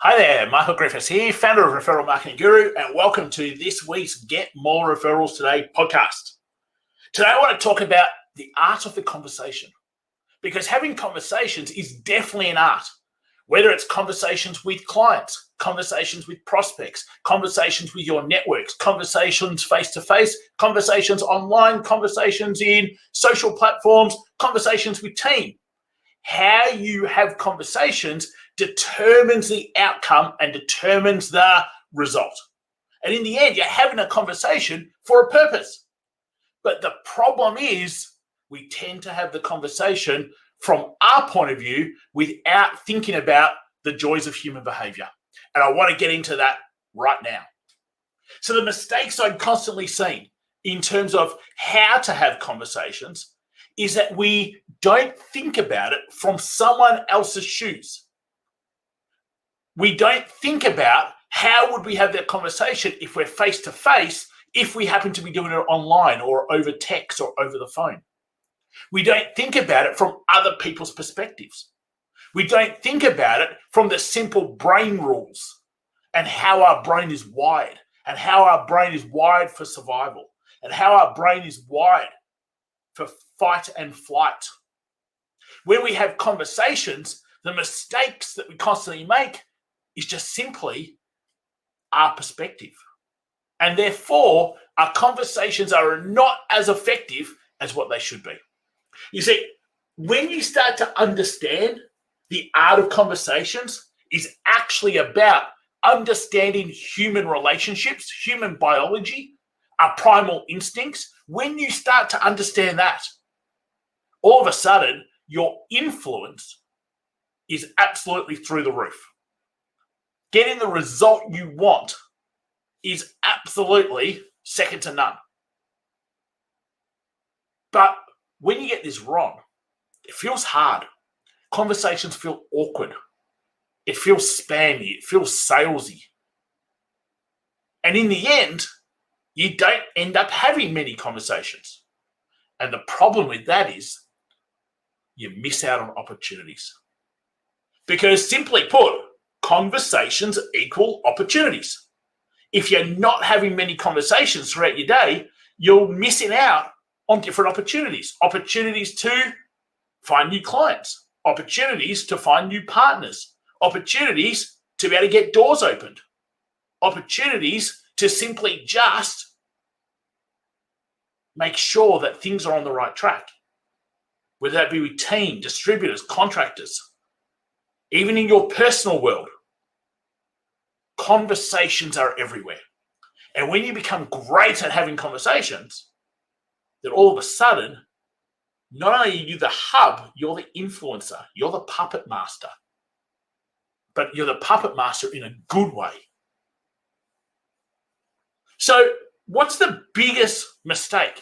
Hi there, Michael Griffiths here, founder of Referral Marketing Guru, and welcome to this week's Get More Referrals Today podcast. Today I want to talk about the art of the conversation, because having conversations is definitely an art. Whether it's conversations with clients, conversations with prospects, conversations with your networks, conversations face-to-face, conversations online, conversations in social platforms, conversations with team. How you have conversations determines the outcome and determines the result. And in the end, you're having a conversation for a purpose. But the problem is we tend to have the conversation from our point of view without thinking about the joys of human behavior. And I want to get into that right now. So the mistakes I'm constantly seeing in terms of how to have conversations is that we don't think about it from someone else's shoes. We don't think about how would we have that conversation if we're face to face, if we happen to be doing it online or over text or over the phone. We don't think about it from other people's perspectives. We don't think about it from the simple brain rules and how our brain is wired and how our brain is wired for survival and how our brain is wired for fight and flight. When we have conversations, the mistakes that we constantly make is just simply our perspective. And therefore, our conversations are not as effective as what they should be. You see, when you start to understand the art of conversations is actually about understanding human relationships, human biology, our primal instincts. When you start to understand that, all of a sudden, your influence is absolutely through the roof. Getting the result you want is absolutely second to none. But when you get this wrong, it feels hard. Conversations feel awkward. It feels spammy. It feels salesy. And in the end, you don't end up having many conversations. And the problem with that is you miss out on opportunities. Because simply put, conversations equal opportunities. If you're not having many conversations throughout your day, you're missing out on different opportunities. Opportunities to find new clients, opportunities to find new partners, opportunities to be able to get doors opened, opportunities to simply just make sure that things are on the right track, whether that be with team, distributors, contractors, even in your personal world. Conversations are everywhere. And when you become great at having conversations, then all of a sudden, not only are you the hub, you're the influencer, you're the puppet master. But you're the puppet master in a good way. So what's the biggest mistake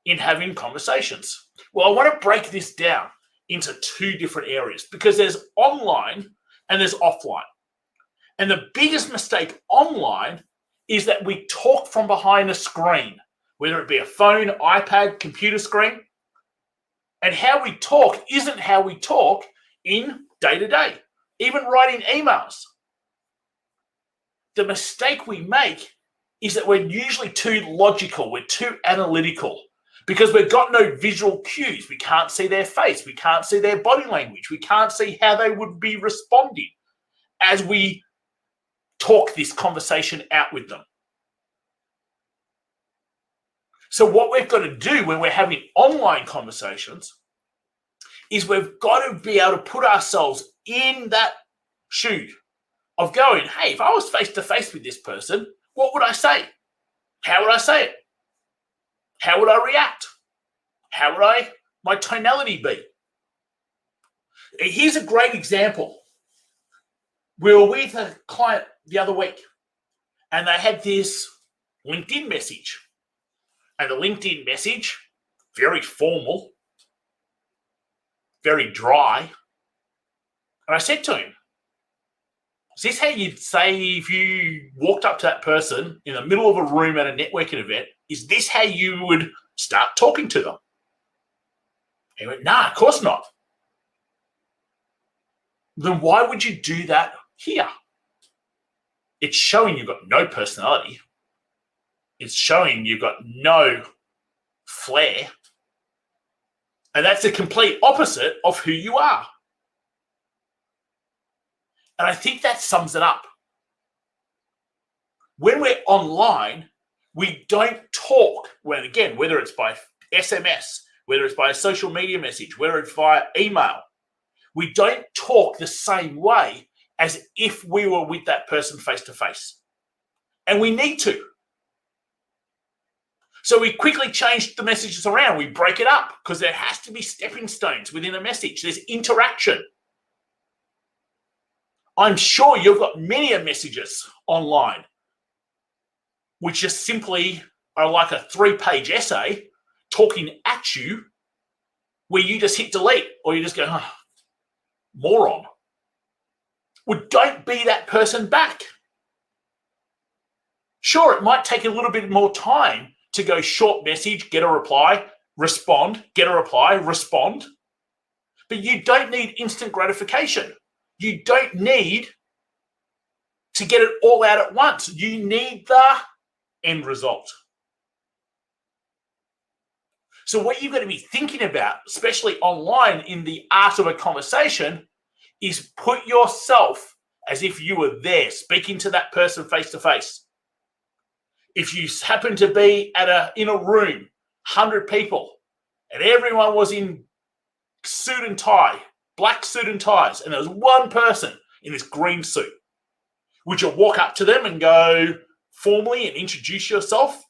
in having conversations? Well, I want to break this down into two different areas because there's online and there's offline. And the biggest mistake online is that we talk from behind a screen, whether it be a phone, iPad, computer screen. And how we talk isn't how we talk in day-to-day, even writing emails. The mistake we make is that we're usually too logical, we're too analytical, because we've got no visual cues. We can't see their face, we can't see their body language, we can't see how they would be responding as we talk this conversation out with them. So what we've got to do when we're having online conversations is we've got to be able to put ourselves in that shoe of going, hey, if I was face to face with this person, what would I say? How would I say it? How would I react? How would my tonality be? Here's a great example. We were with a client the other week and they had this LinkedIn message. And the LinkedIn message, very formal, very dry. And I said to him, is this how you'd say if you walked up to that person in the middle of a room at a networking event, is this how you would start talking to them? He went, nah, of course not. Then why would you do that here? it's showing you've got no personality. It's showing you've got no flair. And that's the complete opposite of who you are. And I think that sums it up. When we're online, we don't talk, whether it's by SMS, whether it's by a social media message, whether it's via email, we don't talk the same way as if we were with that person face to face. And we need to. So we quickly change the messages around. We break it up because there has to be stepping stones within a message. There's interaction. I'm sure you've got many messages online which just simply are like a 3-page essay talking at you where you just hit delete or you just go, oh, moron. Well, don't be that person back. Sure, it might take a little bit more time to go short message, get a reply, respond, get a reply, respond. But you don't need instant gratification. You don't need to get it all out at once. You need the end result. So what you've got to be thinking about, especially online in the art of a conversation, is put yourself as if you were there speaking to that person face to face. If you happen to be in a room, 100 people, and everyone was in suit and tie, black suit and ties, and there was one person in this green suit, would you walk up to them and go formally and introduce yourself?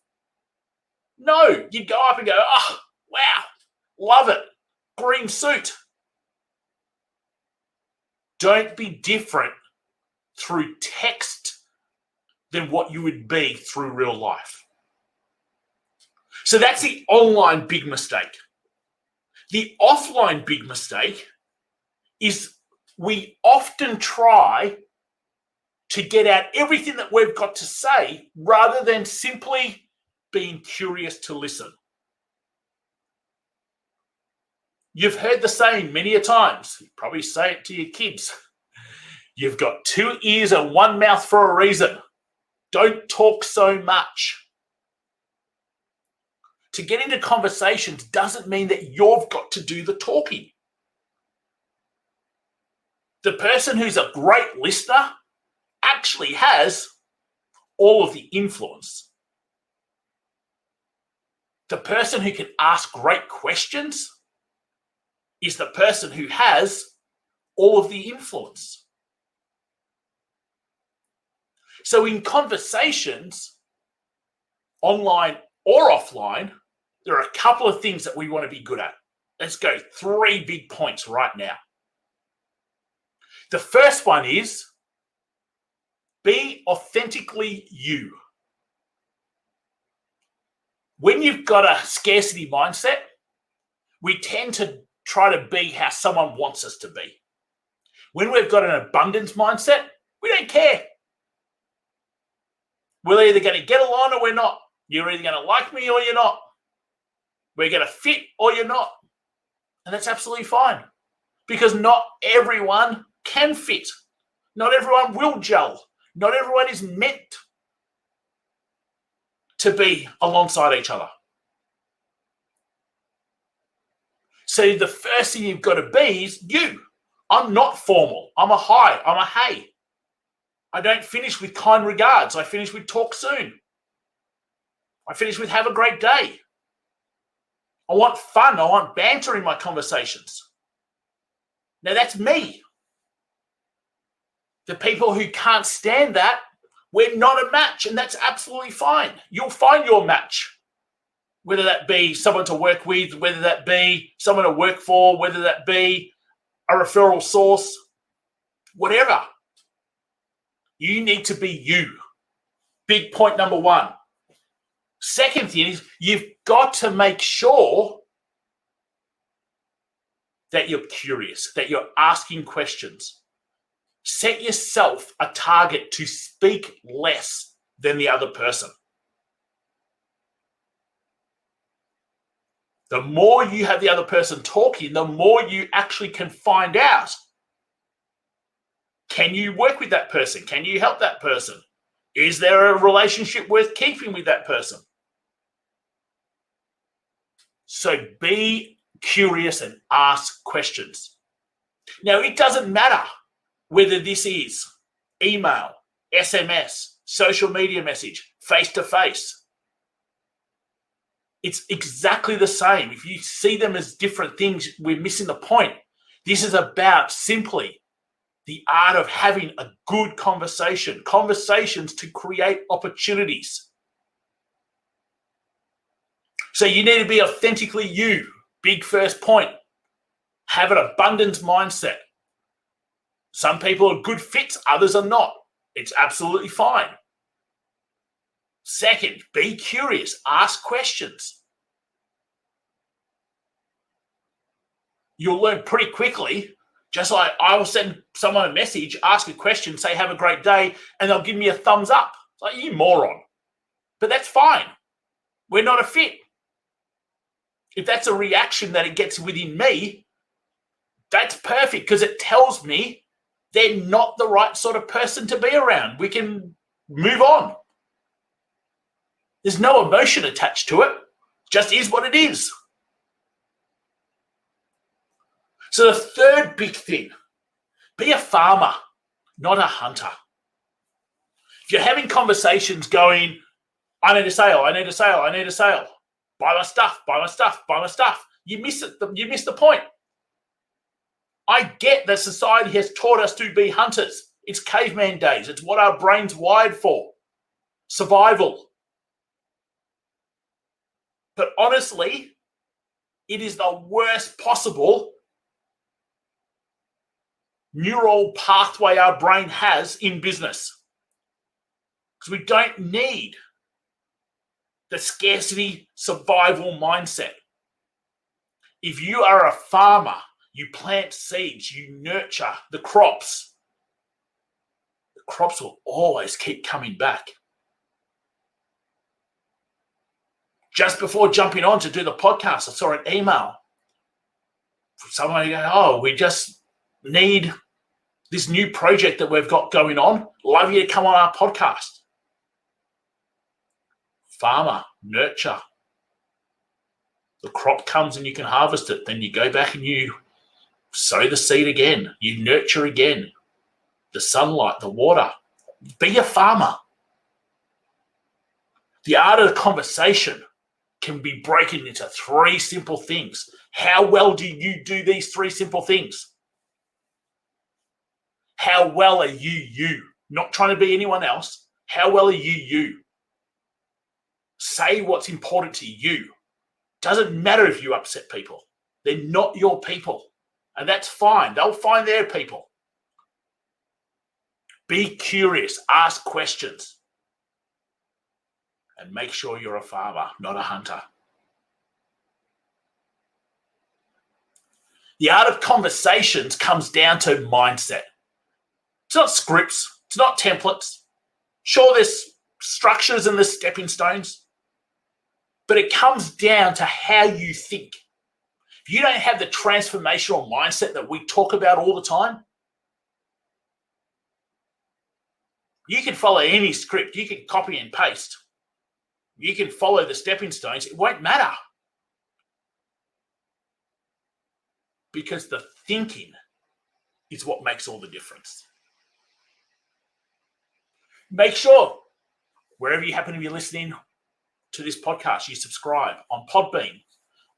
No, you'd go up and go, oh, wow, love it, green suit. Don't be different through text than what you would be through real life. So that's the online big mistake. The offline big mistake is we often try to get out everything that we've got to say rather than simply being curious to listen. You've heard the saying many a times. You probably say it to your kids. You've got 2 ears and 1 mouth for a reason. Don't talk so much. To get into conversations doesn't mean that you've got to do the talking. The person who's a great listener actually has all of the influence. The person who can ask great questions is the person who has all of the influence. So in conversations, online or offline, there are a couple of things that we want to be good at. Let's go 3 big points right now. The first one is be authentically you. When you've got a scarcity mindset, we tend to try to be how someone wants us to be. When we've got an abundance mindset, we don't care. We're either going to get along or we're not. You're either going to like me or you're not. We're going to fit or you're not. And that's absolutely fine. Because not everyone can fit. Not everyone will gel. Not everyone is meant to be alongside each other. So the first thing you've got to be is you. I'm not formal. I'm a hi. I'm a hey. I don't finish with kind regards. I finish with talk soon. I finish with have a great day. I want fun. I want banter in my conversations. Now that's me. The people who can't stand that, we're not a match, and that's absolutely fine. You'll find your match, whether that be someone to work with, whether that be someone to work for, whether that be a referral source, whatever. You need to be you. Big point number 1. Second thing is you've got to make sure that you're curious, that you're asking questions. Set yourself a target to speak less than the other person. The more you have the other person talking, the more you actually can find out. Can you work with that person? Can you help that person? Is there a relationship worth keeping with that person? So be curious and ask questions. Now, it doesn't matter whether this is email, SMS, social media message, face-to-face. It's exactly the same. If you see them as different things, we're missing the point. This is about simply the art of having a good conversation, conversations to create opportunities. So you need to be authentically you. Big first point. Have an abundance mindset. Some people are good fits, others are not. It's absolutely fine. Second, be curious. Ask questions. You'll learn pretty quickly. Just like I will send someone a message, ask a question, say, have a great day, and they'll give me a thumbs up. It's like, you moron. But that's fine. We're not a fit. If that's a reaction that it gets within me, that's perfect because it tells me they're not the right sort of person to be around. We can move on. There's no emotion attached to it. It just is what it is. So the third big thing, be a farmer, not a hunter. If you're having conversations going, I need a sale, I need a sale, I need a sale, buy my stuff, buy my stuff, buy my stuff, you miss it. You miss the point. I get that society has taught us to be hunters. It's caveman days. It's what our brain's wired for. Survival. But honestly, it is the worst possible neural pathway our brain has in business. Because we don't need the scarcity survival mindset. If you are a farmer, you plant seeds, you nurture the crops will always keep coming back. Just before jumping on to do the podcast, I saw an email from someone going, oh, we just need this new project that we've got going on. Love you to come on our podcast. Farmer, nurture. The crop comes and you can harvest it. Then you go back and you sow the seed again. You nurture again. The sunlight, the water. Be a farmer. The art of the conversation can be broken into three simple things. How well do you do these three simple things? How well are you? Not trying to be anyone else. How well are you? Say what's important to you. Doesn't matter if you upset people. They're not your people. And that's fine. They'll find their people. Be curious. Ask questions. And make sure you're a farmer, not a hunter. The art of conversations comes down to mindset. It's not scripts. It's not templates. Sure, there's structures and there's stepping stones. But it comes down to how you think. If you don't have the transformational mindset that we talk about all the time, you can follow any script. You can copy and paste. You can follow the stepping stones. It won't matter. Because the thinking is what makes all the difference. Make sure, wherever you happen to be listening to this podcast, you subscribe on Podbean,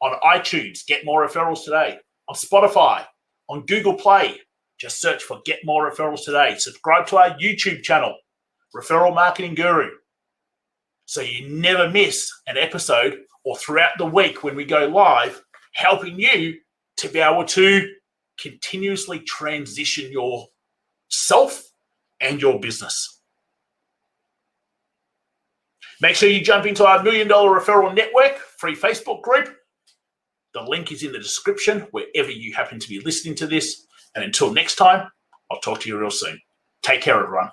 on iTunes, Get More Referrals Today, on Spotify, on Google Play. Just search for Get More Referrals Today. Subscribe to our YouTube channel, Referral Marketing Guru, so you never miss an episode or throughout the week when we go live, helping you to be able to continuously transition yourself and your business. Make sure you jump into our $1 Million Referral Network free Facebook group. The link is in the description wherever you happen to be listening to this. And until next time, I'll talk to you real soon. Take care, everyone.